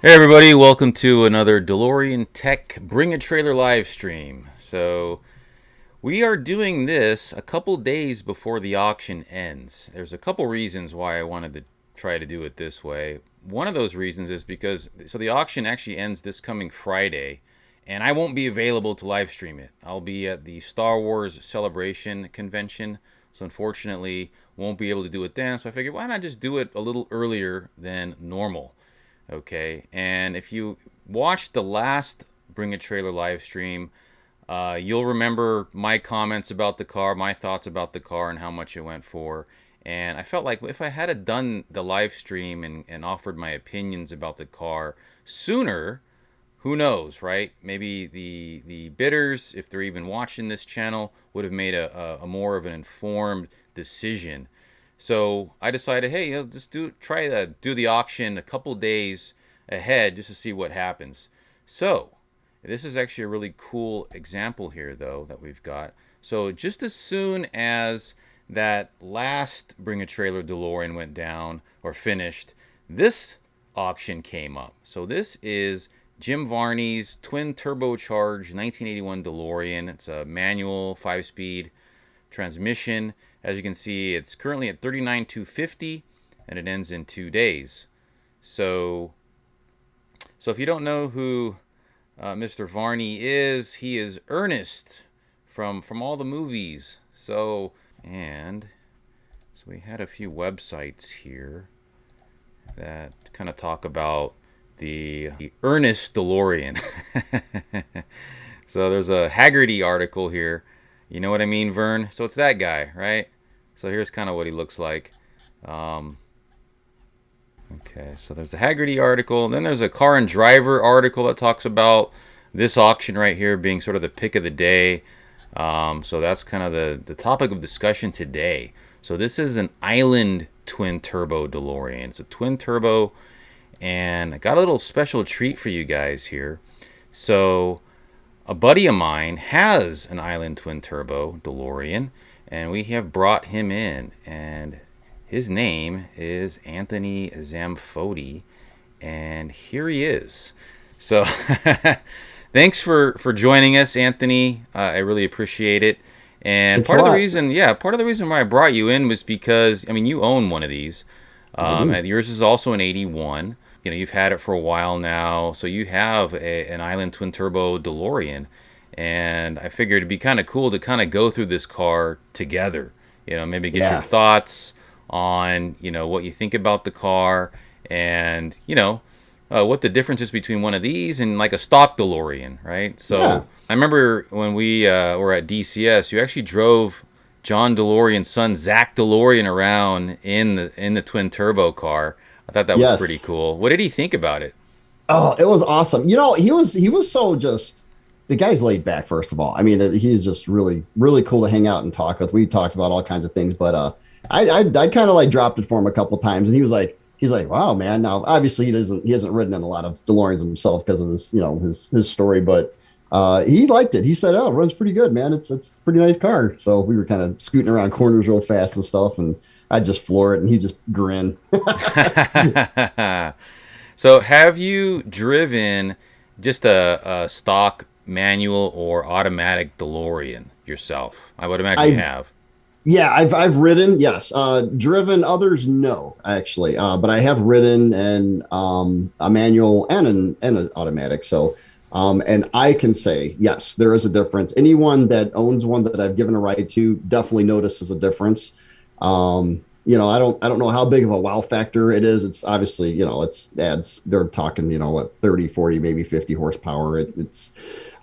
Hey everybody, welcome to another DeLorean Tech Bring a Trailer live stream. So we are doing this a couple days before the auction ends. There's a couple reasons why I wanted to try to do it this way. One of those reasons is because the auction actually ends this coming Friday, and I won't be available to live stream it. I'll be at the Star Wars Celebration convention, so unfortunately won't be able to do it then. So I figured, why not just do it a little earlier than normal? Okay, and if you watched the last Bring a Trailer live stream, you'll remember my comments about the car, my thoughts about the car, and how much it went for. And I felt like if I had done the live stream and offered my opinions about the car sooner, who knows, right? Maybe the bidders, if they're even watching this channel, would have made a more of an informed decision. So I decided, hey, just try to do the auction a couple days ahead just to see what happens. So this is actually a really cool example here, though, that we've got. So just as soon as that last Bring a Trailer DeLorean went down or finished, this auction came up. So this is Jim Varney's twin turbocharged 1981 DeLorean. It's a manual 5-speed transmission. As you can see, it's currently at 39,250 and it ends in 2 days. So if you don't know who Mr. Varney is, he is Ernest from all the movies. So we had a few websites here that kind of talk about the Ernest DeLorean. So there's a Haggerty article here. You know what I mean, Vern? So it's that guy, right? So here's kind of what he looks like. Okay, so there's a Haggerty article. Then there's a Car and Driver article that talks about this auction right here being sort of the pick of the day. So that's kind of the topic of discussion today. So this is an Island twin turbo DeLorean. It's a twin turbo, and I got a little special treat for you guys here. So a buddy of mine has an Island twin turbo DeLorean, and we have brought him in, and his name is Anthony Zamfoti, and here he is. So thanks for joining us, Anthony. I really appreciate it. And part of the reason why I brought you in was because, I mean, you own one of these. And yours is also an 81. You know, you've had it for a while now, so you have an Island twin turbo DeLorean, and I figured it'd be kind of cool to kind of go through this car together. You know, maybe get your thoughts on, you know, what you think about the car, and, you know, what the difference is between one of these and like a stock DeLorean, right? So I remember when we were at DCS, you actually drove John DeLorean's son, Zach DeLorean, around in the twin turbo car. I thought that was pretty cool. What did he think about it? Oh, it was awesome. You know, he was so just the guy's laid back, first of all. I mean, he's just really, really cool to hang out and talk with. We talked about all kinds of things, but I kind of like dropped it for him a couple times, and he's like, wow, man. Now, obviously, he hasn't ridden in a lot of DeLoreans himself because of his story, but he liked it. He said, "Oh, it runs pretty good, man. It's a pretty nice car." So we were kind of scooting around corners real fast and stuff, and I'd just floor it, and he just grin. So have you driven just a stock manual or automatic DeLorean yourself? I would imagine you have. Yeah, I've ridden, yes. Driven others, no, actually. But I have ridden and a manual and an automatic. So and I can say, yes, there is a difference. Anyone that owns one that I've given a ride to definitely notices a difference. You know, I don't know how big of a wow factor it is. It's obviously, you know, they're talking, you know, what, 30, 40, maybe 50 horsepower.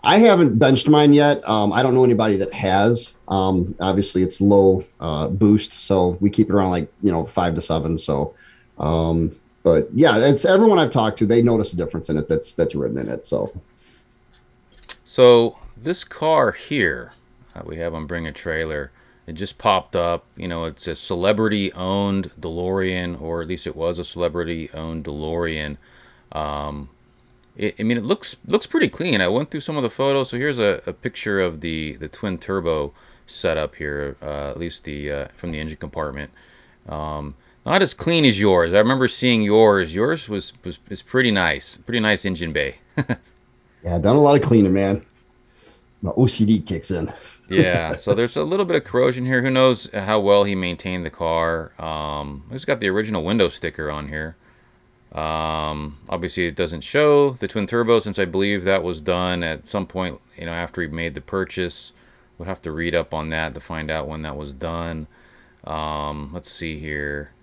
I haven't benched mine yet. I don't know anybody that has. Obviously it's low boost, so we keep it around like, you know, 5 to 7. So, but yeah, it's everyone I've talked to, they notice a difference in it that's ridden in it. So this car here we have on Bring a Trailer, it just popped up. You know, it's a celebrity-owned DeLorean, or at least it was a celebrity-owned DeLorean. I mean, it looks pretty clean. I went through some of the photos. So here's a picture of the twin turbo setup here, at least from the engine compartment. Not as clean as yours. I remember seeing yours. Yours was pretty nice. Pretty nice engine bay. Yeah, I've done a lot of cleaning, man. My OCD kicks in. Yeah, so there's a little bit of corrosion here. Who knows how well he maintained the car. It's got the original window sticker on here. Obviously, it doesn't show the twin turbo since I believe that was done at some point, after he made the purchase. We'll have to read up on that to find out when that was done. Let's see here.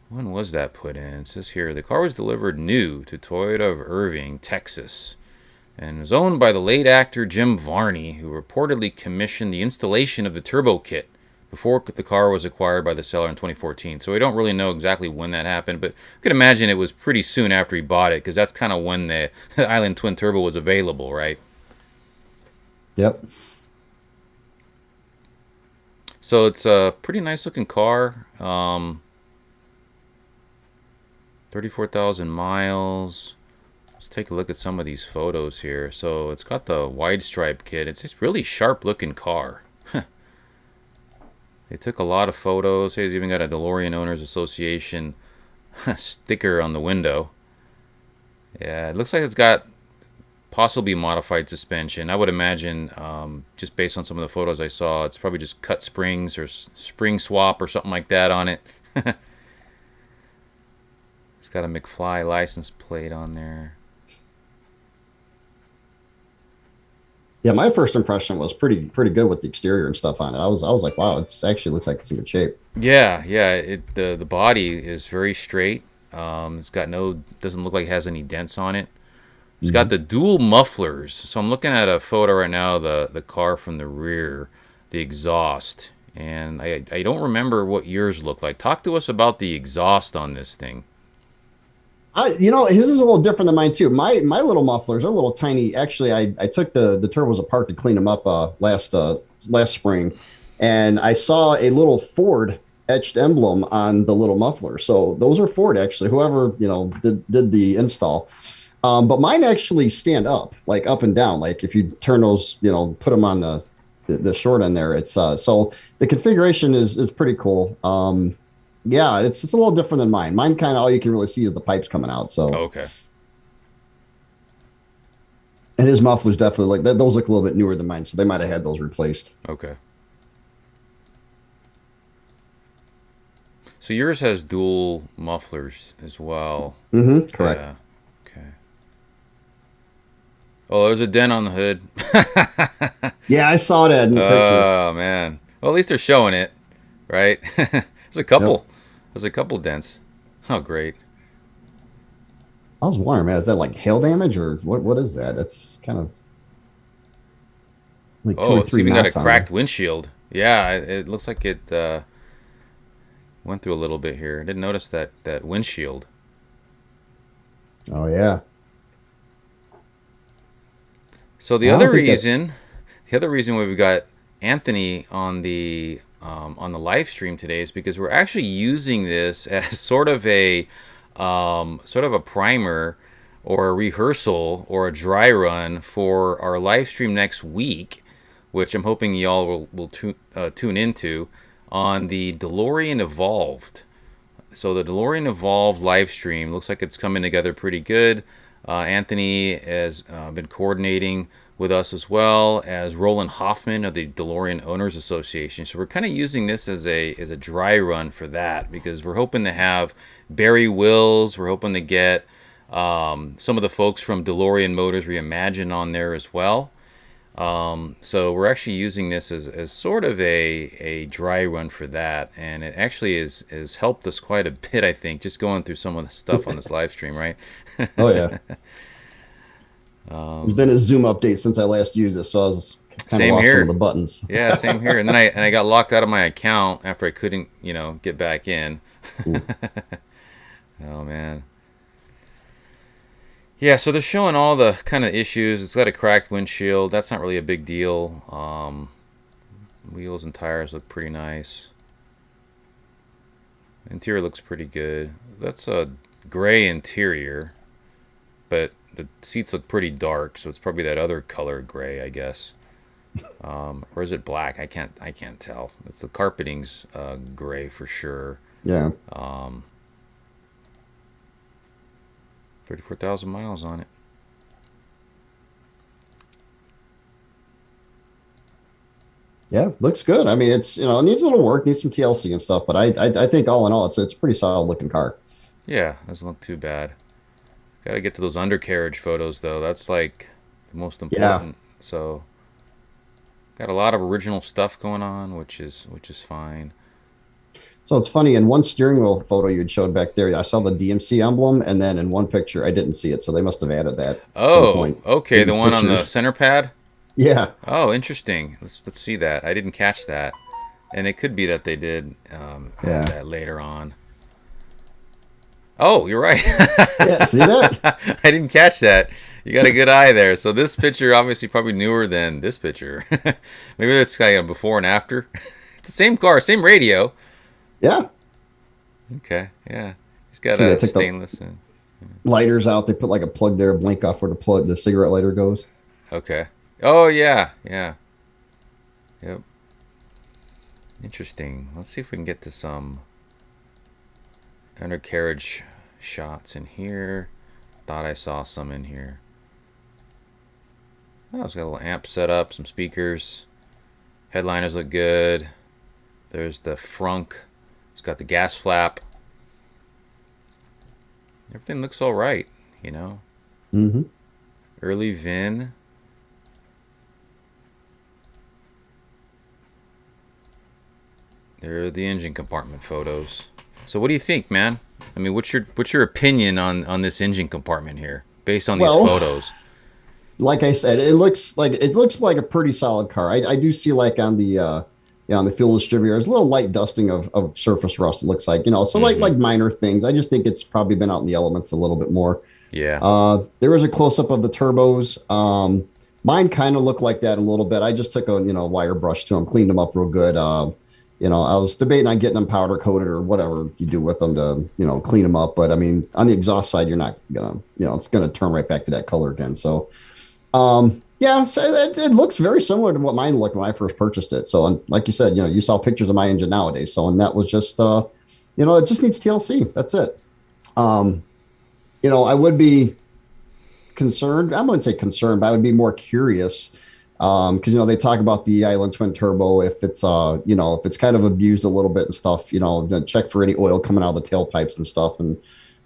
When was that put in? It says here the car was delivered new to Toyota of Irving, Texas, and was owned by the late actor Jim Varney, who reportedly commissioned the installation of the turbo kit before the car was acquired by the seller in 2014. So we don't really know exactly when that happened, but you could imagine it was pretty soon after he bought it, because that's kind of when the Island Twin Turbo was available, right? Yep. So it's a pretty nice looking car. 34,000 miles. Let's take a look at some of these photos here. So it's got the wide stripe kit. It's this really sharp looking car. They took a lot of photos. He's even got a DeLorean Owners Association sticker on the window. Yeah, it looks like it's got possibly modified suspension. I would imagine, just based on some of the photos I saw, it's probably just cut springs or spring swap or something like that on it. It's got a McFly license plate on there. Yeah, my first impression was pretty good with the exterior and stuff on it. I was like, wow, it actually looks like it's in good shape. Yeah, yeah. The body is very straight. It's got doesn't look like it has any dents on it. It's got the dual mufflers. So I'm looking at a photo right now, the car from the rear, the exhaust. And I don't remember what yours look like. Talk to us about the exhaust on this thing. His is a little different than mine too. My little mufflers are a little tiny. Actually, I took the turbos apart to clean them up last spring, and I saw a little Ford etched emblem on the little muffler. So those are Ford actually. Whoever did the install. But mine actually stand up, like up and down. Like if you turn those, put them on the short end there. It's so the configuration is pretty cool. Yeah, it's a little different than mine. Mine kind of all you can really see is the pipes coming out. So Okay. And his mufflers definitely those look a little bit newer than mine, so they might have had those replaced. Okay. So yours has dual mufflers as well. Mm-hmm. Correct. Yeah. Okay. Oh, there's a dent on the hood. Yeah, I saw that in the pictures. Oh man. Well, at least they're showing it, right? There's a couple. Yep. There's a couple dents. Oh, great. I was wondering, man, is that like hail damage or what is that? It's kind of like two Oh, or it's three even got a knots on cracked there. windshield. Yeah, it looks like it went through a little bit here. I didn't notice that windshield. Oh yeah. So I don't think that's the other reason why we've got Anthony on the live stream today is because we're actually using this as sort of a primer or a rehearsal or a dry run for our live stream next week, which I'm hoping y'all will tune into on the DeLorean Evolved. So the DeLorean Evolved live stream looks like it's coming together pretty good. Anthony has been coordinating with us, as well as Roland Hoffman of the DeLorean Owners Association. So we're kind of using this as a dry run for that, because we're hoping to have Barry Wills. We're hoping to get some of the folks from DeLorean Motors Reimagined on there as well. So we're actually using this as sort of a dry run for that, and it actually has helped us quite a bit, I think, just going through some of the stuff on this live stream, right? Oh yeah. There's been a Zoom update since I last used it, so I was kind of Same lost here. some of the buttons. Yeah, same here. And then I got locked out of my account after I couldn't, get back in. Oh man. Yeah, so they're showing all the kind of issues. It's got a cracked windshield. That's not really a big deal. Wheels and tires look pretty nice. Interior looks pretty good. That's a gray interior, but the seats look pretty dark, so it's probably that other color gray, I guess. Or is it black? I can't tell. It's the carpeting's gray for sure. Yeah. 34,000 miles on it. Yeah, looks good. I mean, it's it needs a little work, needs some TLC and stuff, but I think all in all, it's a pretty solid looking car. Yeah, doesn't look too bad. Got to get to those undercarriage photos though. That's like the most Yeah. important. So got a lot of original stuff going on, which is fine. So it's funny, in one steering wheel photo you had showed back there, I saw the DMC emblem, and then in one picture I didn't see it, so they must have added that at some Oh, point okay, in the these one on the pictures. center pad. Yeah. Oh, interesting. Let's see that. I didn't catch that, and it could be that they did add Yeah. that later on. Oh, you're right. Yeah. See that? I didn't catch that. You got a good eye there. So this picture obviously probably newer than this picture. Maybe that's kind of before and after. It's the same car, same radio. Yeah. Okay, yeah. He's got See, they a took the stainless. lighters out. They put like a plug there, blink off where the cigarette lighter goes. Okay. Oh yeah, yeah. Yep. Interesting. Let's see if we can get to some undercarriage shots in here. Thought I saw some in here. Oh, it's got a little amp set up, some speakers. Headliners look good. There's the frunk. It's got the gas flap. Everything looks all right, you know. Mm-hmm. Early VIN. There are the engine compartment photos. So what do you think, man? I mean, what's your opinion on this engine compartment here, based on these Well, photos? like I said, it looks like a pretty solid car. I do see like on the fuel distributor, there's a little light dusting of surface rust. It looks like so like minor things. I just think it's probably been out in the elements a little bit more. Yeah. There was a close up of the turbos. Mine kind of looked like that a little bit. I just took a wire brush to them, cleaned them up real good. I was debating on getting them powder coated or whatever you do with them to clean them up. But I mean, on the exhaust side, you're not gonna it's gonna turn right back to that color again. So yeah, so it looks very similar to what mine looked when I first purchased it. So, and like you said, you saw pictures of my engine nowadays. So, and that was just, it just needs TLC. That's it. I would be concerned. I wouldn't say concerned, but I would be more curious. Because they talk about the Island Twin Turbo. If it's if it's kind of abused a little bit and stuff, then check for any oil coming out of the tailpipes and stuff. And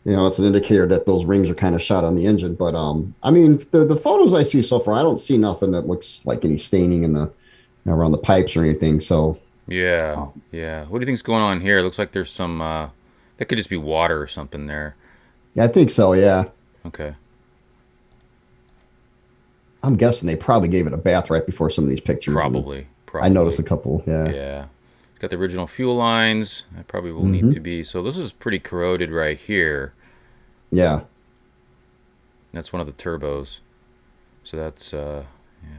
it's an indicator that those rings are kind of shot on the engine. But I mean, the photos I see so far, I don't see nothing that looks like any staining in the around the pipes or anything. So Yeah. Yeah. What do you think's going on here? It looks like there's some. That could just be water or something there. yeah, I think so. Yeah, Okay. I'm guessing they probably gave it a bath right before some of these pictures. Probably. I noticed a couple. Yeah. Yeah. It's got the original fuel lines. I probably will Mm-hmm. need to be. So this is pretty corroded right here. Yeah. That's one of the turbos. So that's yeah,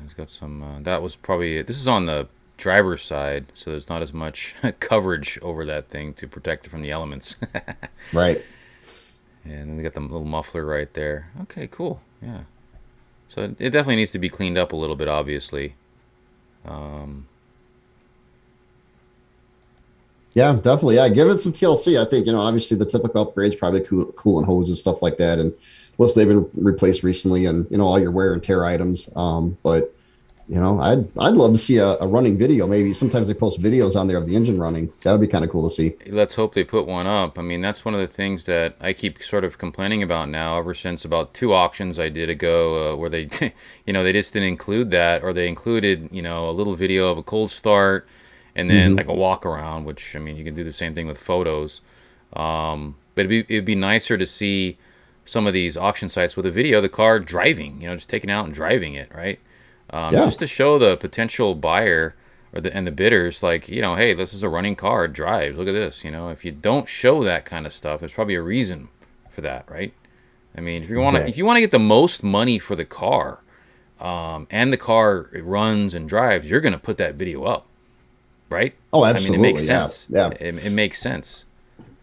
it's got some. That was probably. This is on the driver's side, so there's not as much coverage over that thing to protect it from the elements. Right. And then they got the little muffler right there. Okay, cool. Yeah. So it definitely needs to be cleaned up a little bit, obviously. Yeah, definitely. Yeah, give it some TLC. I think obviously the typical upgrades, probably coolant hose and stuff like that, and plus they've been replaced recently, and all your wear and tear items. But I'd love to see a running video. Maybe sometimes they post videos on there of the engine running. That would be kind of cool to see. Let's hope they put one up. I mean, that's one of the things that I keep sort of complaining about now, ever since about 2 auctions I did ago, where they, they just didn't include that, or they included, a little video of a cold start, and then like a walk around, which I mean, you can do the same thing with photos. But it'd be nicer to see some of these auction sites with a video of the car driving, just taking it out and driving it, right? Yeah. Just to show the potential buyer or the bidders, like, hey, this is a running car, it drives. Look at this. If you don't show that kind of stuff, there's probably a reason for that, right? I mean, if you want to get the most money for the car, and the car runs and drives, you're going to put that video up, right? Oh, I mean, absolutely. it makes sense. Yeah. It makes sense.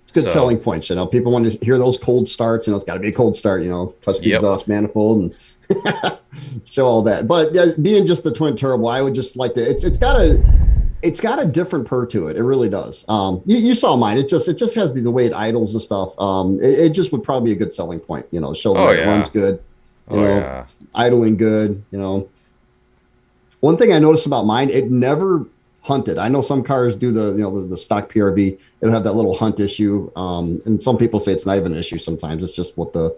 It's good So- selling points. People want to hear those cold starts. It's got to be a cold start. Touch the Yep. exhaust manifold and show all that. But yeah, being just the twin turbo, I would just like to. It's got a It's got a different purr to it. It really does. You saw mine. It just has the way it idles and stuff. It just would probably be a good selling point. Show Oh that it yeah. runs good. Oh yeah. Idling good. One thing I noticed about mine, it never hunted. I know some cars do the stock PRV. It'll have that little hunt issue. And some people say it's not even an issue. Sometimes it's just what the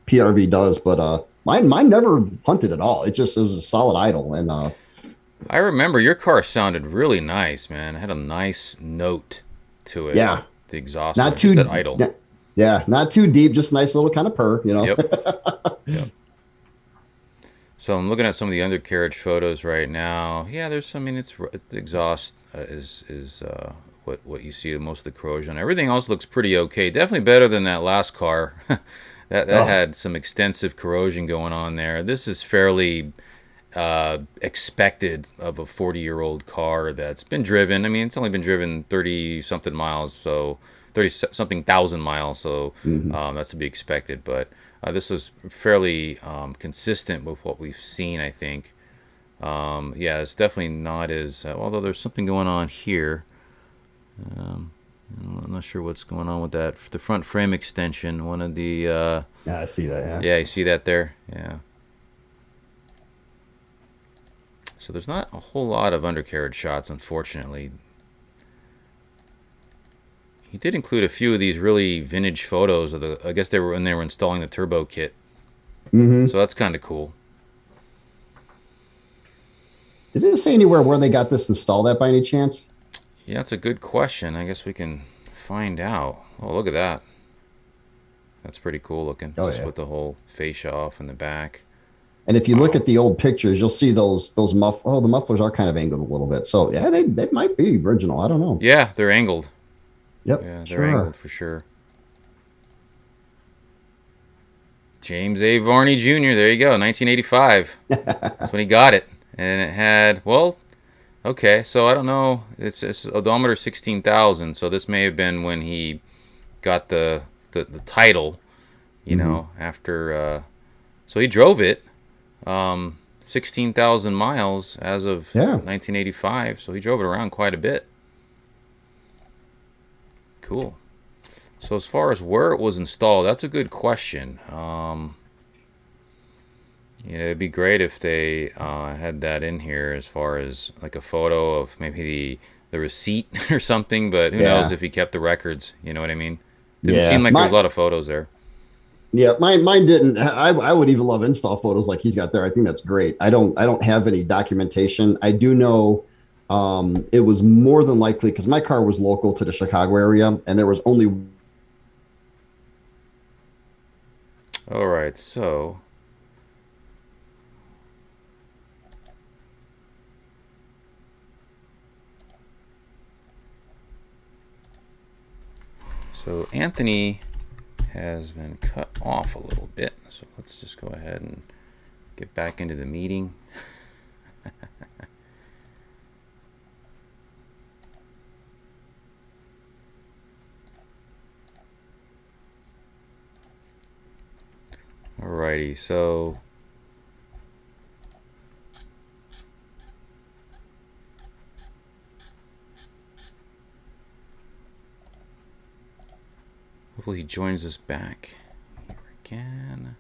PRV does. But mine never hunted at all. It was a solid idle. And I remember your car sounded really nice, man. It had a nice note to it. Yeah. The exhaust, not just too that idle. Yeah, not too deep, just a nice little kind of purr, Yep. Yep. So I'm looking at some of the undercarriage photos right now. Yeah, there's some. I mean, the exhaust is what you see most of the corrosion. Everything else looks pretty okay. Definitely better than that last car. that had some extensive corrosion going on there. This is fairly expected of a 40-year-old car that's been driven. I mean, it's only been driven 30-something miles, so 30-something thousand miles, so that's to be expected. But this was fairly consistent with what we've seen, I think. Yeah, it's definitely not as... although there's something going on here. I'm not sure what's going on with that. The front frame extension, one of the... yeah, I see that, yeah. Yeah, you see that there? Yeah. So there's not a whole lot of undercarriage shots, unfortunately. He did include a few of these really vintage photos of I guess they were when they were installing the turbo kit. So that's kind of cool. Did it say anywhere where they got this installed at by any chance? Yeah, that's a good question. I guess we can find out. Oh, look at that. That's pretty cool looking. Oh, just yeah. with the whole fascia off in the back. And if you look at the old pictures, you'll see those the mufflers are kind of angled a little bit. So yeah, they might be original. I don't know. Yeah, they're angled. Yep. Yeah, they're sure angled for sure. James A. Varney Jr. There you go, 1985. That's when he got it, and it had okay. So I don't know. It's odometer 16,000. So this may have been when he got the title. You know, after. So he drove it. 16,000 miles as of 1985. So he drove it around quite a bit. Cool. So as far as where it was installed, that's a good question. It'd be great if they had that in here as far as like a photo of maybe the receipt or something, but who knows if he kept the records, you know what I mean? Didn't seem like there was a lot of photos there. Yeah, mine didn't. I would even love install photos like he's got there. I think that's great. I don't have any documentation. I do know it was more than likely because my car was local to the Chicago area, and there was only. All right, so. So Anthony has been cut off a little bit, so let's just go ahead and get back into the meeting. Alrighty, so hopefully he joins us back here again.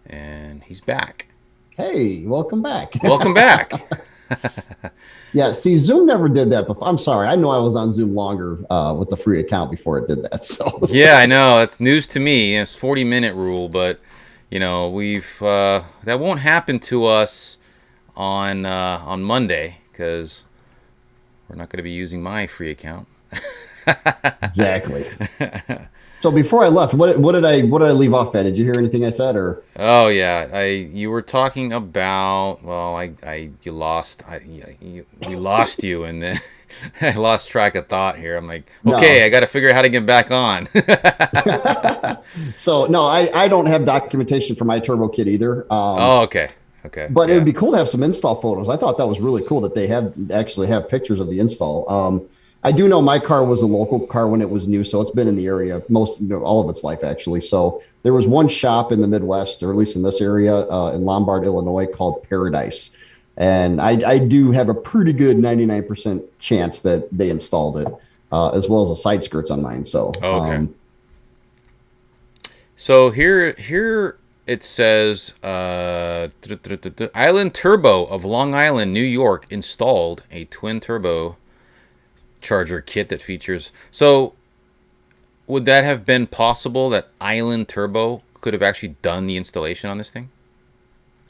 And he's back. Hey, welcome back. Welcome back. Yeah, see, Zoom never did that before. I'm sorry. I know I was on Zoom longer with the free account before it did that. So yeah, I know. It's news to me. It's 40-minute rule, but we've that won't happen to us on Monday because we're not going to be using my free account. Exactly. So before I left, what did I leave off at? Did you hear anything I said or? Oh yeah, you were talking about we lost you, and then I lost track of thought here. I'm like, okay, I got to figure out how to get back on. So no, I don't have documentation for my turbo kit either. Okay. But it would be cool to have some install photos. I thought that was really cool that they actually have pictures of the install. I do know my car was a local car when it was new, so it's been in the area all of its life actually. So there was one shop in the Midwest, or at least in this area, in Lombard, Illinois, called Paradise, and I do have a pretty good 99% chance that they installed it, as well as the side skirts on mine. So Okay. So here it says Island Turbo of Long Island, New York, installed a twin turbo charger kit that features. So would that have been possible that Island Turbo could have actually done the installation on this thing?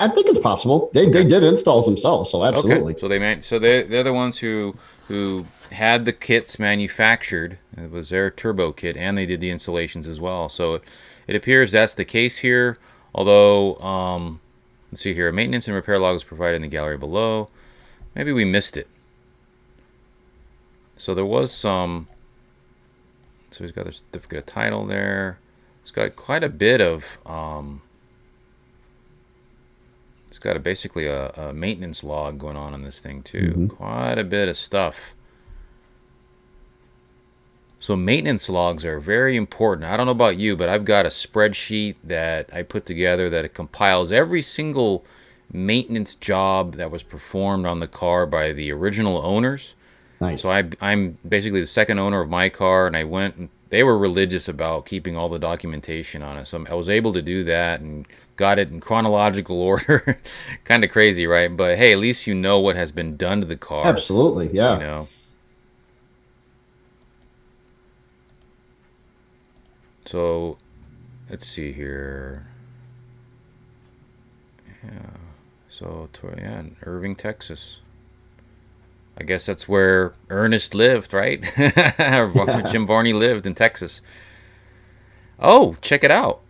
I think it's possible. They did installs themselves, so absolutely. Okay. So they're the ones who had the kits manufactured. It was their turbo kit, and they did the installations as well. So it appears that's the case here. Although, let's see here, maintenance and repair log is provided in the gallery below. Maybe we missed it. So there was some. So he's got a certificate of title there. He's got quite a bit of. It's got basically a maintenance log going on this thing too. Quite a bit of stuff. So maintenance logs are very important. I don't know about you, but I've got a spreadsheet that I put together that it compiles every single maintenance job that was performed on the car by the original owners. Nice. So I'm basically the second owner of my car, and I went and they were religious about keeping all the documentation on it. So I was able to do that and got it in chronological order. Kind of crazy, right? But hey, at least you know what has been done to the car. Absolutely, yeah. You know. So let's see here. Yeah. So yeah, in Irving, Texas. I guess that's where Ernest lived, right? Jim Varney lived in Texas. Oh, check it out.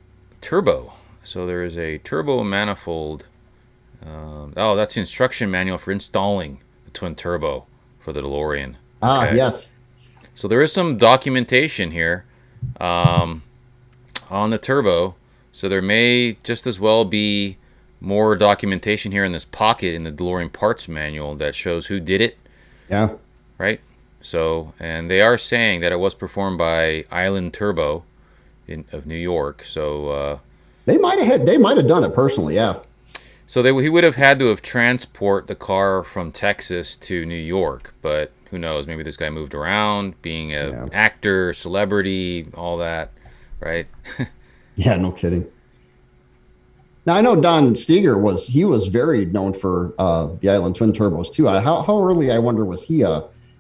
Turbo. So there is a turbo manifold. Oh, that's the instruction manual for installing the twin turbo for the DeLorean. Okay. Yes. So there is some documentation here on the turbo. So there may just as well be more documentation here in this pocket in the DeLorean parts manual that shows who did it. Yeah. Right. So, and they are saying that it was performed by Island Turbo of New York. So they might have done it personally. Yeah. So he would have had to have transport the car from Texas to New York, but who knows? Maybe this guy moved around, being an actor, celebrity, all that, right? Yeah. No kidding. Now I know Don Steger was very known for the Island Twin Turbos too. How early, I wonder, was he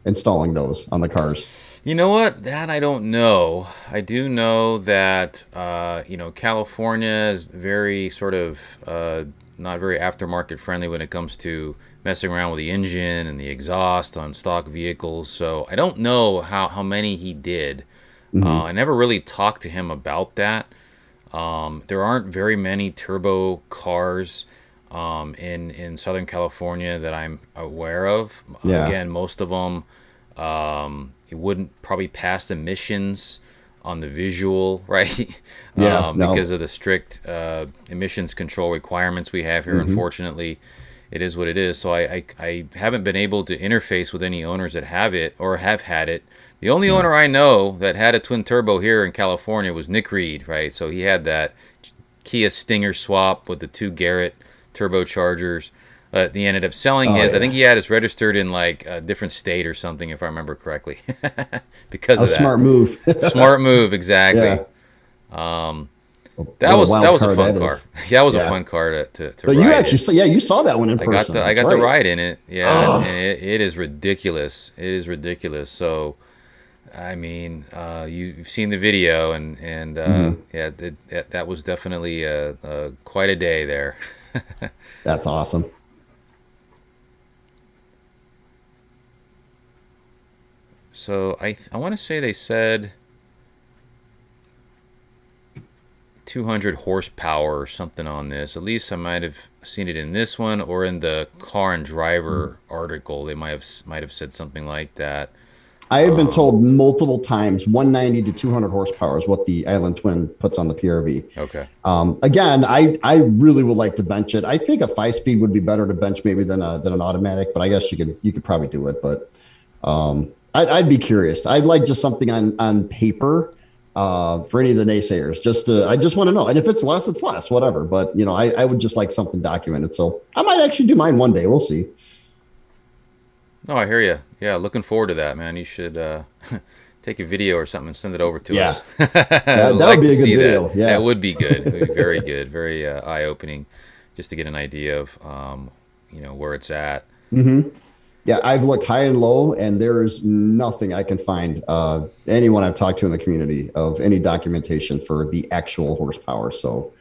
installing those on the cars? You know what? That I don't know. I do know that California is very sort of not very aftermarket friendly when it comes to messing around with the engine and the exhaust on stock vehicles. So I don't know how many he did. I never really talked to him about that. There aren't very many turbo cars in Southern California that I'm aware of. Yeah. Again, most of them it wouldn't probably pass emissions on the visual, right? Yeah, because of the strict emissions control requirements we have here. Unfortunately, it is what it is. So I haven't been able to interface with any owners that have it or have had it. The only owner I know that had a twin turbo here in California was Nick Reed, right? So he had that Kia Stinger swap with the 2 Garrett turbochargers. He ended up selling his. Yeah. I think he had his registered in like a different state or something, if I remember correctly. Because of that. Smart move. Smart move, exactly. Yeah. That was a fun car. Yeah, that was a fun car to but ride. You actually you saw that one in person. I got to ride in it. Yeah, and it is ridiculous. It is ridiculous. So, I mean, you've seen the video, and yeah, that was definitely quite a day there. That's awesome. So I want to say they said 200 horsepower or something on this. At least I might have seen it in this one or in the Car and Driver article. They might have said something like that. I have been told multiple times 190 to 200 horsepower is what the Island Twin puts on the PRV. Okay. Again, I really would like to bench it. I think a 5-speed would be better to bench maybe than an automatic, but I guess you could probably do it. But I'd be curious. I'd like just something on paper for any of the naysayers. I just want to know. And if it's less, it's less, whatever. But I would just like something documented. So I might actually do mine one day. We'll see. No, I hear you. Yeah, looking forward to that, man. You should take a video or something and send it over to us. That like would be a good video. That. Yeah, That would be good. It would be very good, very eye-opening, just to get an idea of where it's at. Mm-hmm. Yeah, I've looked high and low, and there is nothing I can find anyone I've talked to in the community of any documentation for the actual horsepower. So.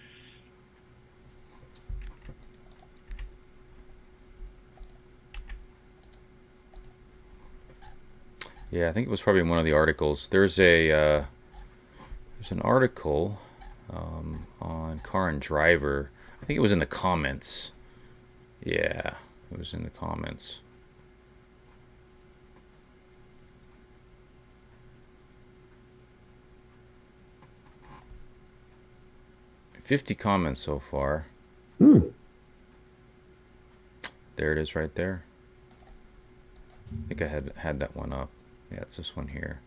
Yeah, I think it was probably in one of the articles. There's an article on Car and Driver. I think it was in the comments. Yeah, it was in the comments. $50 comments so far. There it is right there. I think I had that one up. Yeah, it's this one here.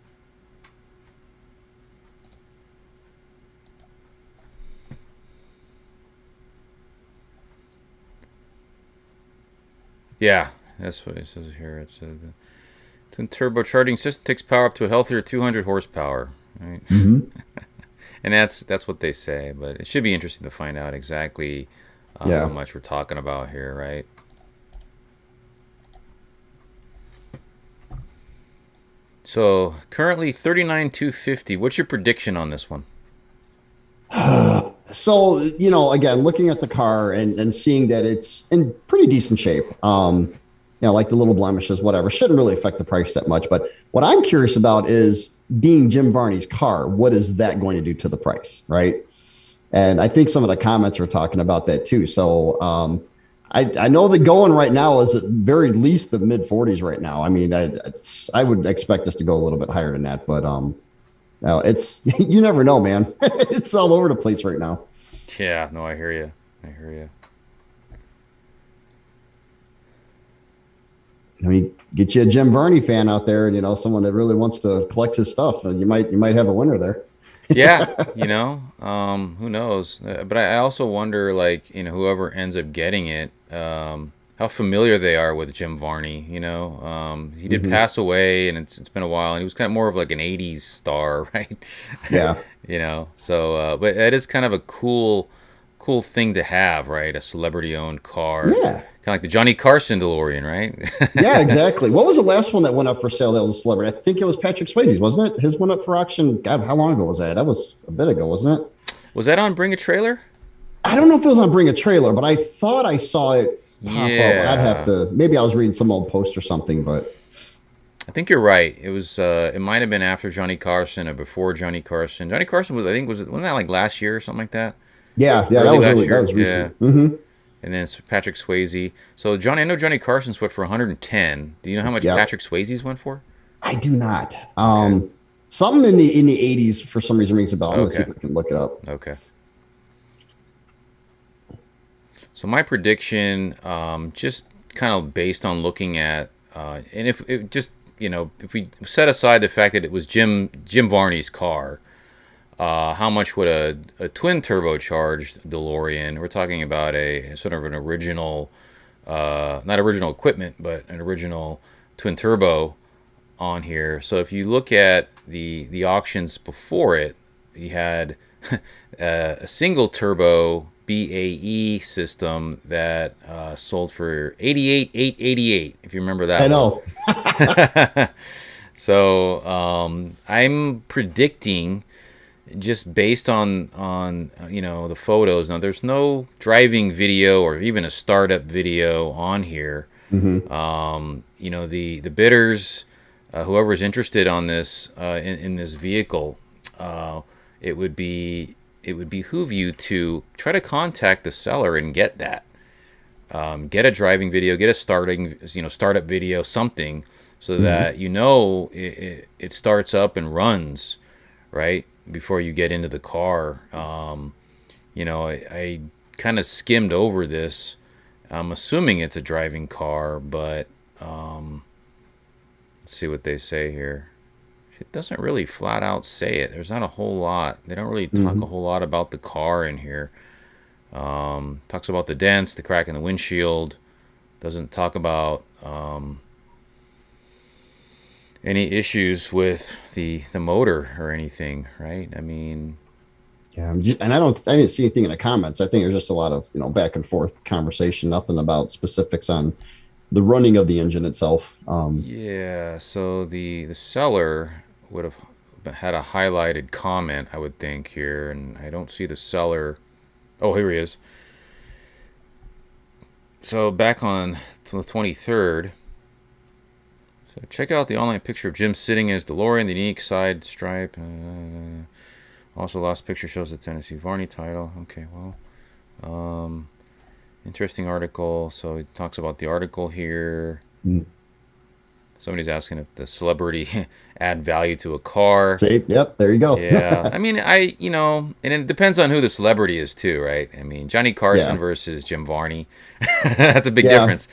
Yeah, that's what it says here. It's the twin turbocharging system takes power up to a healthier 200 horsepower. Right? Mm-hmm. And that's what they say, but it should be interesting to find out exactly how much we're talking about here, right? So currently 39,250. What's your prediction on this one? So, again, looking at the car and seeing that it's in pretty decent shape, like the little blemishes, whatever, shouldn't really affect the price that much. But what I'm curious about is, being Jim Varney's car, what is that going to do to the price, right? And I think some of the comments are talking about that too. So I know the going right now is at very least the mid 40s right now. I mean, I would expect us to go a little bit higher than that, but it's you never know, man. It's all over the place right now. Yeah, no, I hear you. I hear you. I mean, get you a Jim Varney fan out there, and someone that really wants to collect his stuff, and you might have a winner there. Yeah, who knows? But I also wonder, like, whoever ends up getting it, how familiar they are with Jim Varney. He did pass away, and it's been a while, and he was kind of more of like an '80s star, right? Yeah. So, but that is kind of a cool thing to have, right? A celebrity-owned car. Yeah. Kind of like the Johnny Carson DeLorean, right? Yeah, exactly. What was the last one that went up for sale that was a celebrity? I think it was Patrick Swayze's, wasn't it? His went up for auction. God, how long ago was that? That was a bit ago, wasn't it? Was that on Bring a Trailer? I don't know if it was on Bring a Trailer, but I thought I saw it pop up. I'd have to, maybe I was reading some old post or something, but. I think you're right. It was. It might have been after Johnny Carson or before Johnny Carson. Johnny Carson wasn't that like last year or something like that? Yeah, that was recent. Yeah. Mm-hmm. And then it's Patrick Swayze. So I know Johnny Carson's went for 110. Do you know how much Patrick Swayze's went for? I do not. Okay. Something in the 80s for some reason rings a bell. I'm gonna see if I can look it up. Okay. So my prediction, just kind of based on looking at, and if we set aside the fact that it was Jim Varney's car. How much would a twin turbocharged DeLorean? We're talking about a sort of an original, not original equipment, but an original twin turbo on here. So if you look at the auctions before it, you had a single turbo BAE system that sold for $88,888. If you remember that. I know. So I'm predicting, just based on the photos. Now there's no driving video or even a startup video on here. Mm-hmm. The bidders, whoever's interested on this in this vehicle, it would behoove you to try to contact the seller and get that. Get a driving video, get a startup video, something, so that it starts up and runs, right, before you get into the car. I kind of skimmed over this. I'm assuming it's a driving car, but Let's see what they say here. It doesn't really flat out say it. There's not a whole lot. They don't really talk a whole lot about the car in here. Talks about the dents, the crack in the windshield. Doesn't talk about any issues with the motor or anything, right? I mean, Yeah, and I didn't see anything in the comments. I think there's just a lot of back and forth conversation. Nothing about specifics on the running of the engine itself. yeah. So the seller would have had a highlighted comment, I would think here, and I don't see the seller. Oh, here he is. So back on the 23rd. So check out the online picture of Jim sitting in his DeLorean, the unique side stripe. Also, last picture shows the Tennessee Varney title. Okay, well, interesting article. So it talks about the article here. Somebody's asking if the celebrity add value to a car. See, yep, there you go. Yeah, I mean, and it depends on who the celebrity is too, right? I mean, Johnny Carson versus Jim Varney. That's a big difference.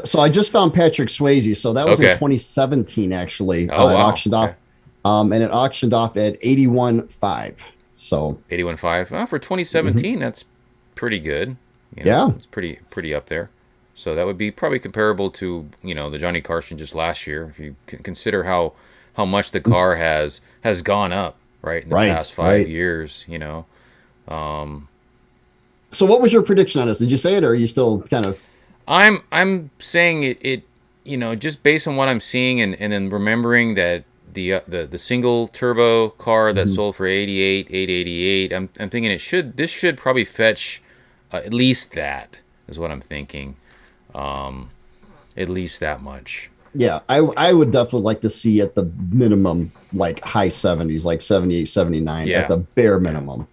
so I just found Patrick Swayze. So that was in 2017, actually. Oh, wow. It auctioned off. And it auctioned off at 81.5. So 81.5. For 2017, that's pretty good. It's pretty up there. So that would be probably comparable to the Johnny Carson just last year, if you consider how much the car has gone up, right, in the past 5 years. So what was your prediction on this? Did you say it, or are you still kind of? I'm saying it just based on what I'm seeing, and then remembering that the single turbo car that sold for 888. I'm thinking this should probably fetch at least that is what I'm thinking. At least that much. Yeah, I would definitely like to see at the minimum like high 70s, like 78, 79 at the bare minimum.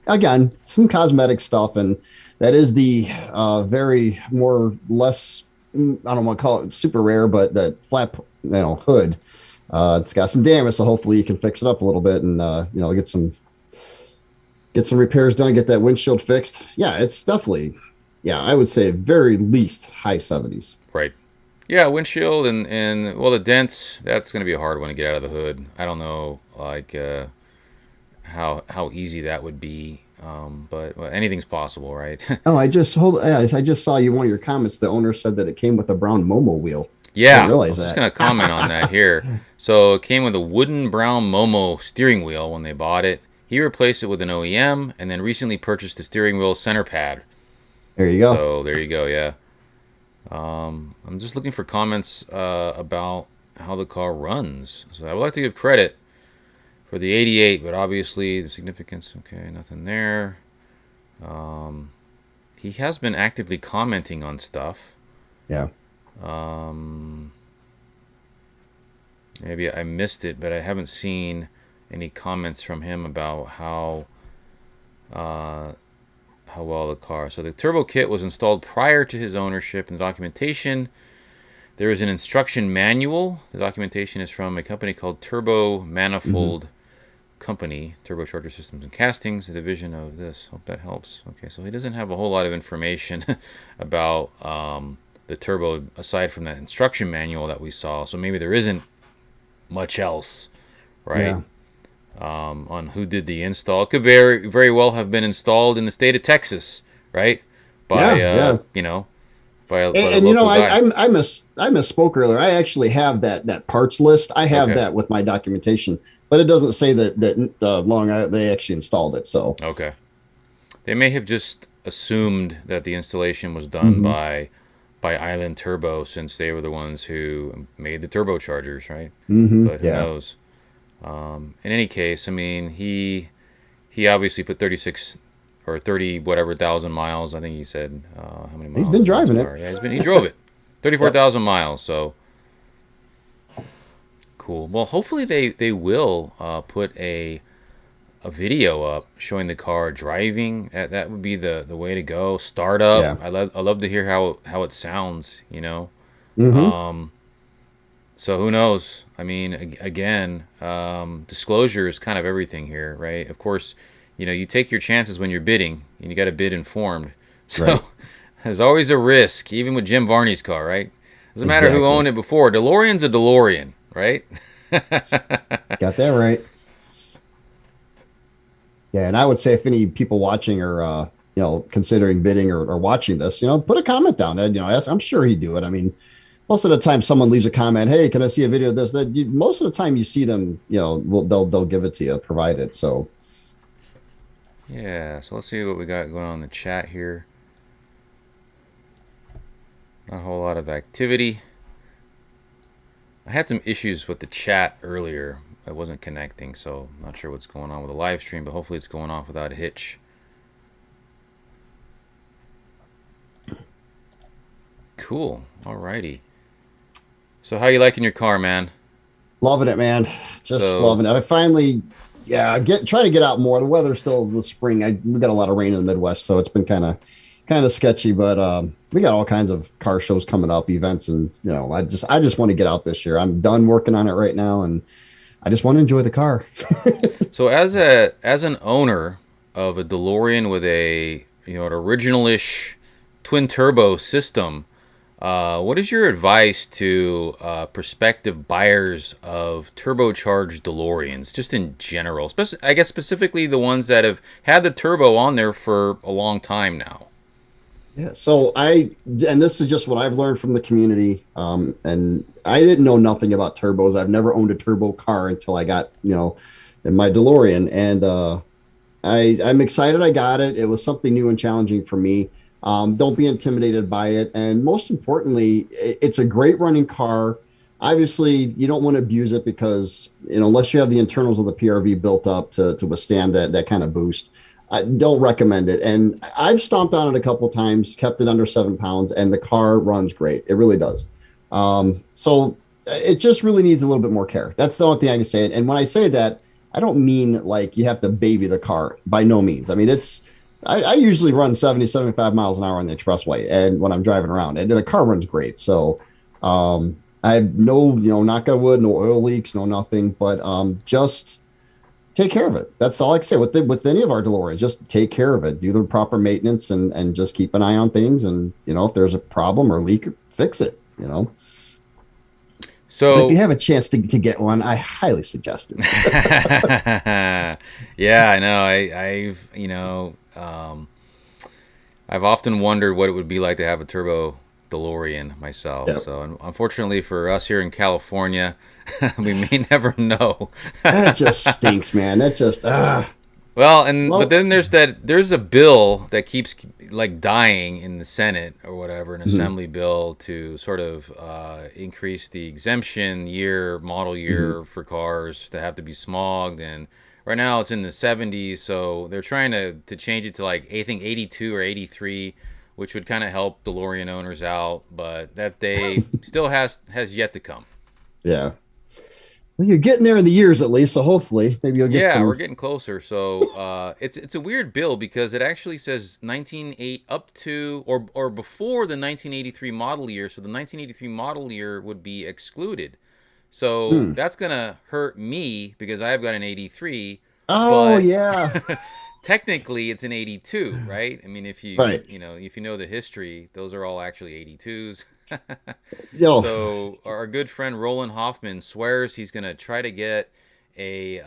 Again, some cosmetic stuff, and that is the very more less, I don't want to call it super rare, but that flap hood. It's got some damage, so hopefully you can fix it up a little bit and get some repairs done, get that windshield fixed. Yeah, it's definitely, I would say at very least high 70s. Right. Yeah, windshield and well, the dents, that's going to be a hard one to get out of the hood. I don't know how easy that would be. But anything's possible, right? Oh, I just saw you one of your comments. The owner said that it came with a brown Momo wheel. Yeah, I was just going to comment on that here. So it came with a wooden brown Momo steering wheel when they bought it. He replaced it with an OEM and then recently purchased the steering wheel center pad. There you go. So there you go, yeah. I'm just looking for comments about how the car runs. So I would like to give credit for the 88, but obviously the significance, okay, nothing there. He has been actively commenting on stuff. Yeah. Maybe I missed it, but I haven't seen any comments from him about how well the car. So the turbo kit was installed prior to his ownership. In the documentation, there is an instruction manual. The documentation is from a company called Turbo Manifold Company, Turbocharger Systems and Castings, a division of this. Hope that helps. Okay, so he doesn't have a whole lot of information about the turbo aside from that instruction manual that we saw. So maybe there isn't much else, right? Yeah. On who did the install. It could very, very well have been installed in the state of Texas, right? By by a local guy. I misspoke earlier. I actually have that parts list. I have that with my documentation, but it doesn't say that Long Island they actually installed it. So okay, they may have just assumed that the installation was done by Island Turbo, since they were the ones who made the turbochargers, right? But who knows? In any case, I mean, he obviously put 36 or 30 whatever thousand miles. I think he said how many miles? He's been driving it. Yeah, he drove it 34,000 miles. So cool. Well, hopefully they will put a video up showing the car driving. That would be the way to go. Start up. I love to hear how it sounds. So who knows? I mean, again, disclosure is kind of everything here, right? Of course, you take your chances when you're bidding, and you got to bid informed. So there's always a risk, even with Jim Varney's car, right? Doesn't matter who owned it before. DeLorean's a DeLorean, right? Got that right. Yeah, and I would say if any people watching are considering bidding or watching this, put a comment down. And I'm sure he'd do it. I mean, most of the time someone leaves a comment, hey, can I see a video of this? Most of the time you see them, they'll give it to you, provided. So yeah, so let's see what we got going on in the chat here. Not a whole lot of activity. I had some issues with the chat earlier. I wasn't connecting, so I'm not sure what's going on with the live stream, but hopefully it's going off without a hitch. Cool. Alrighty. So how you liking your car, man? Loving it, man. Just loving it. I finally, try to get out more. The weather's still the spring. We got a lot of rain in the Midwest, so it's been kind of sketchy. But we got all kinds of car shows coming up, events, and I just want to get out this year. I'm done working on it right now, and I just want to enjoy the car. So as an owner of a DeLorean with an original-ish twin turbo system, what is your advice to prospective buyers of turbocharged DeLoreans, just in general? I guess specifically the ones that have had the turbo on there for a long time now. Yeah, so and this is just what I've learned from the community, and I didn't know nothing about turbos. I've never owned a turbo car until I got, in my DeLorean, and I'm excited I got it. It was something new and challenging for me. Don't be intimidated by it, and most importantly, it's a great running car. Obviously, you don't want to abuse it because, unless you have the internals of the PRV built up to withstand that kind of boost. I don't recommend it. And I've stomped on it a couple times, kept it under 7 pounds, and the car runs great. It really does. So it just really needs a little bit more care. That's the only thing I can say. And when I say that, I don't mean like you have to baby the car, by no means. I mean, I usually run 70, 75 miles an hour on the expressway and when I'm driving around, and the car runs great. So I have no, knock on wood, no oil leaks, no nothing, but just take care of it. That's all I can say with any of our DeLoreans. Just take care of it. Do the proper maintenance and just keep an eye on things. And, if there's a problem or leak, fix it, So but if you have a chance to get one, I highly suggest it. Yeah, I know. I've often wondered what it would be like to have a turbo DeLorean myself. Yep. So unfortunately for us here in California, we may never know. That just stinks, man. That just Well, but then there's a bill that keeps like dying in the Senate or whatever, an assembly bill to sort of increase the exemption model year for cars that have to be smogged, and right now it's in the 70s, so they're trying to change it to like I think 82 or 83, which would kind of help DeLorean owners out, but that day still has yet to come. Yeah. Well, you're getting there in the years at least, so hopefully maybe you'll get some. Yeah, we're getting closer. So it's a weird bill because it actually says 1908 up to or before the 1983 model year. So the 1983 model year would be excluded. So that's gonna hurt me because I've got an 83. Oh yeah. Technically, it's an 82, right? I mean, if you if you know the history, those are all actually 82s. So our good friend Roland Hoffman swears he's going to try to get a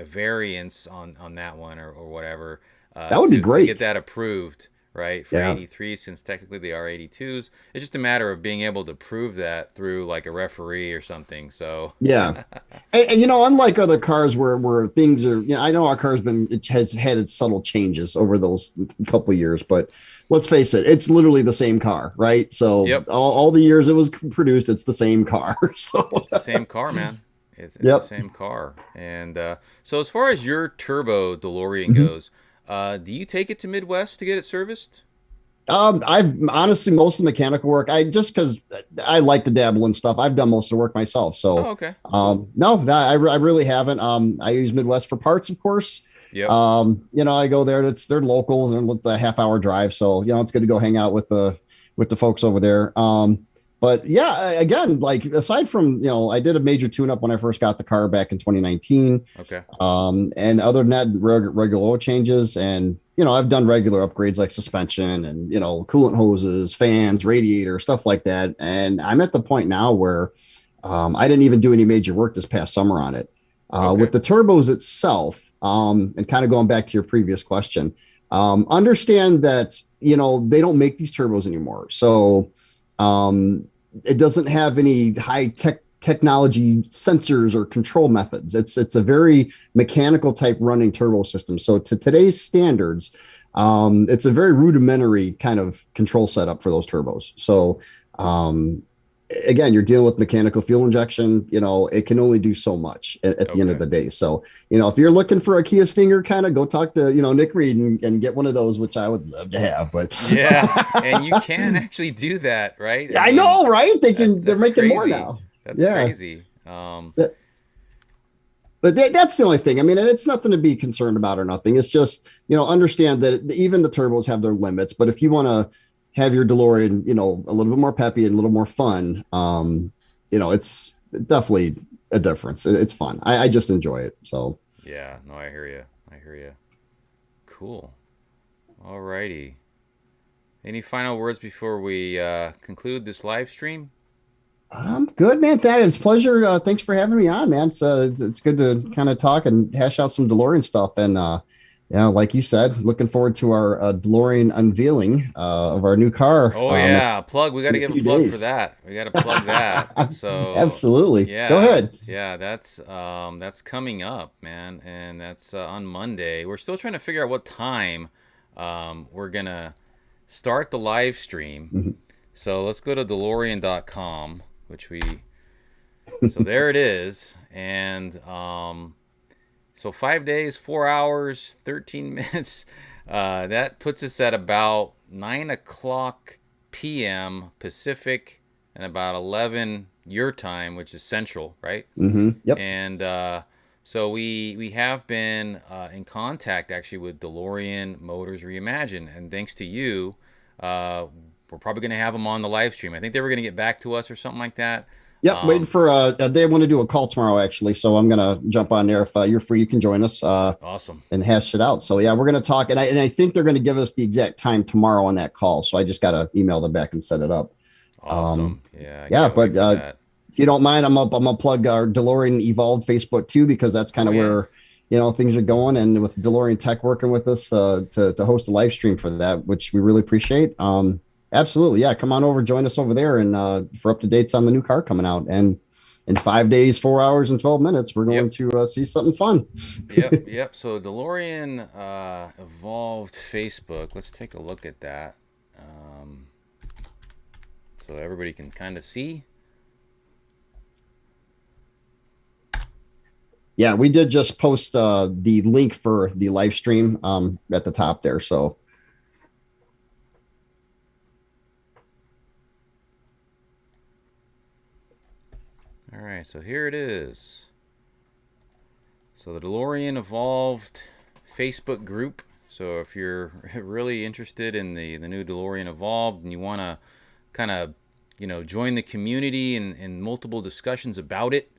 variance on that one or whatever. That would be great to get that approved, right? For 83, since technically they are 82s. It's just a matter of being able to prove that through like a referee or something. So yeah, and unlike other cars where things are, I know our car's has had its subtle changes over those couple of years, but let's face it, it's literally the same car, right? So all the years it was produced, it's the same car. So it's the same car, man. It's the same car. And so as far as your turbo DeLorean goes, do you take it to Midwest to get it serviced? I've honestly, most of the mechanical work, because I like to dabble in stuff. I've done most of the work myself. So, okay. No, I really haven't. I use Midwest for parts, of course. Yep. I go there. They're locals and it's a half-hour drive. So, it's good to go hang out with the folks over there. But yeah, again, like aside from, I did a major tune-up when I first got the car back in 2019. Okay. And other than that, regular oil changes and, I've done regular upgrades like suspension and, coolant hoses, fans, radiator, stuff like that. And I'm at the point now where I didn't even do any major work this past summer on it. Okay. With the turbos itself, and kind of going back to your previous question, understand that, they don't make these turbos anymore. So it doesn't have any high technology sensors or control methods. It's a very mechanical type running turbo system. So to today's standards, it's a very rudimentary kind of control setup for those turbos. So again, you're dealing with mechanical fuel injection. It can only do so much at the end of the day. So if you're looking for a Kia Stinger, kind of go talk to Nick Reed and get one of those, which I would love to have. But yeah, and you can actually do that, right? I know, right? They're making crazy. more now. That's crazy. But that's the only thing. I mean, it's nothing to be concerned about or nothing. It's just, understand that even the turbos have their limits. But if you want to have your DeLorean, a little bit more peppy and a little more fun, it's definitely a difference. It's fun. I just enjoy it. So yeah, no, I hear you. I hear you. Cool. All righty. Any final words before we conclude this live stream? I'm good, man. It's a pleasure. Thanks for having me on, man. It's good to kind of talk and hash out some DeLorean stuff. And like you said, looking forward to our DeLorean unveiling of our new car. Oh yeah, plug. We got to give a plug for that. We got to plug that. So absolutely. Yeah. Go ahead. Yeah, that's coming up, man, and that's on Monday. We're still trying to figure out what time we're gonna start the live stream. Mm-hmm. So let's go to DeLorean.com. So there it is, and so 5 days, 4 hours, 13 minutes. That puts us at about 9 o'clock p.m. Pacific and about 11 your time, which is Central, right? Mm-hmm. Yep. And so we have been in contact actually with DeLorean Motors Reimagined, and thanks to you, we're probably going to have them on the live stream. I think they were going to get back to us or something like that. Yep, waiting for they want to do a call tomorrow actually, so I'm gonna jump on there. If you're free, you can join us. Awesome. And hash it out. So yeah, we're gonna talk, and I think they're gonna give us the exact time tomorrow on that call. So I just gotta email them back and set it up. Awesome. Yeah. But if you don't mind, I'm gonna plug our DeLorean Evolved Facebook too, because that's kind of where things are going, and with DeLorean Tech working with us to host a live stream for that, which we really appreciate. Absolutely. Yeah. Come on over, join us over there, and for up to dates on the new car coming out. And in 5 days, 4 hours, and 12 minutes, we're going to see something fun. Yep. So DeLorean Evolved Facebook. Let's take a look at that. So everybody can kind of see. Yeah, we did just post the link for the live stream at the top there. So. All right, so here it is. So the DeLorean Evolved Facebook group. So if you're really interested in the new DeLorean Evolved and you want to kind of, join the community in multiple discussions about it,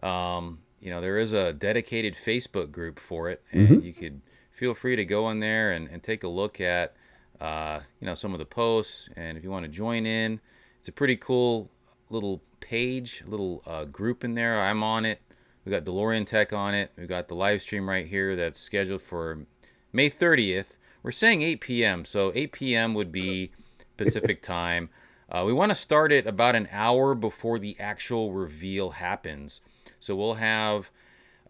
there is a dedicated Facebook group for it, and you could feel free to go in there and take a look at, some of the posts. And if you want to join in, it's a pretty cool little page, little group in there. I'm on it. We got DeLorean Tech on it. We got the live stream right here that's scheduled for May 30th. We're saying 8 p.m. So 8 p.m. would be Pacific time. We want to start it about an hour before the actual reveal happens. So we'll have,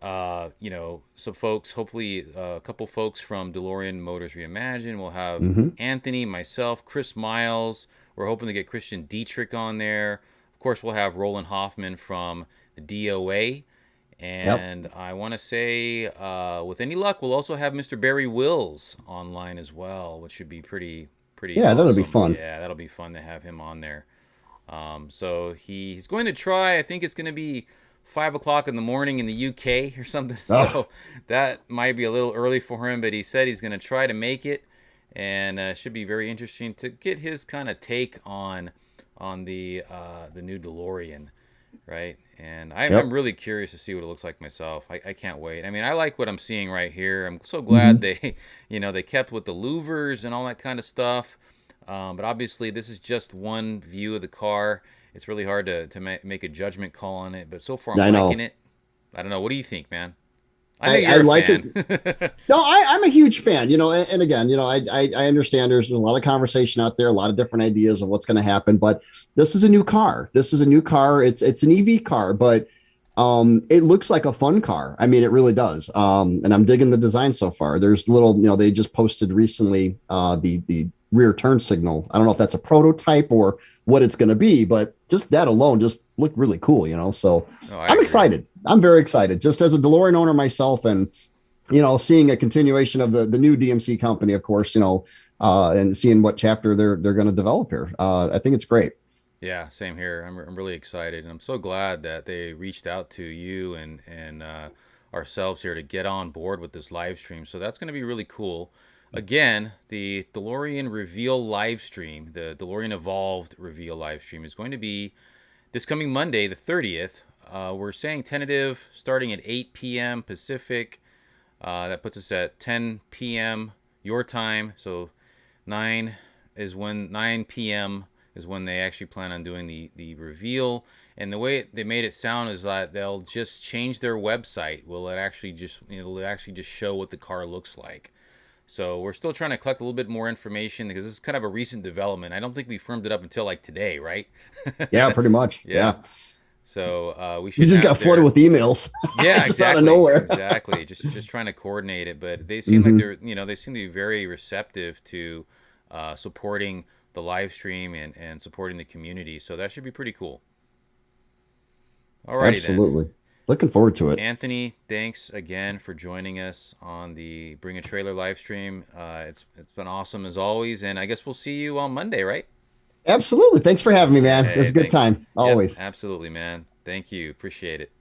some folks, hopefully a couple folks from DeLorean Motors Reimagined. We'll have Anthony, myself, Chris Miles. We're hoping to get Christian Dietrich on there. Of course, we'll have Roland Hoffman from the DOA. And I want to say, with any luck, we'll also have Mr. Barry Wills online as well, which should be pretty awesome. That'll be fun. Yeah, that'll be fun to have him on there. So he's going to try, I think it's going to be 5 o'clock in the morning in the UK or something. So that might be a little early for him, but he said he's going to try to make it. And it should be very interesting to get his kind of take on the new DeLorean. right? And I'm Yep. really curious to see what it looks like myself. I can't wait. I mean, I like what I'm seeing right here. I'm so glad Hmm. they, they kept with the louvers and all that kind of stuff. But obviously, this is just one view of the car. It's really hard to make a judgment call on it. But so far, I'm I liking know. it. I don't know. What do you think, man? I know I you're a like it. fan. No, I'm a huge fan, and again, I understand there's a lot of conversation out there, a lot of different ideas of what's going to happen, but this is a new car. This is a new car. It's an EV car, but it looks like a fun car. I mean, it really does. And I'm digging the design so far. There's little, they just posted recently the rear turn signal. I don't know if that's a prototype or what it's going to be, but just that alone just looked really cool. So Oh, I I'm agree. excited. I'm very excited just as a DeLorean owner myself, and seeing a continuation of the new DMC company, of course, and seeing what chapter they're going to develop here. I think it's great. Yeah, same here. I'm really excited, and I'm so glad that they reached out to you and ourselves here to get on board with this live stream. So that's going to be really cool. Again, the DeLorean Reveal live stream, the DeLorean Evolved Reveal live stream, is going to be this coming Monday, the 30th. We're saying tentative starting at 8 p.m. Pacific. That puts us at 10 p.m. your time. So 9 p.m. is when they actually plan on doing the reveal. And the way they made it sound is that they'll just change their website. It'll actually just show what the car looks like. So we're still trying to collect a little bit more information because this is kind of a recent development. I don't think we firmed it up until like today, right? Yeah, pretty much. Yeah. Yeah, So we we should just have got flooded their with emails yeah, just out of exactly, nowhere. exactly. Just trying to coordinate it, but they seem like Hmm. they seem to be very receptive to supporting the live stream and supporting the community. So that should be pretty cool. Alrighty then. Absolutely. Looking forward to it. Anthony, thanks again for joining us on the Bring a Trailer live stream. It's been awesome as always, and I guess we'll see you on Monday, right? Absolutely. Thanks for having me, man. It was Hey, a good thanks. time. Yep, Always. absolutely, man. Thank you. Appreciate it.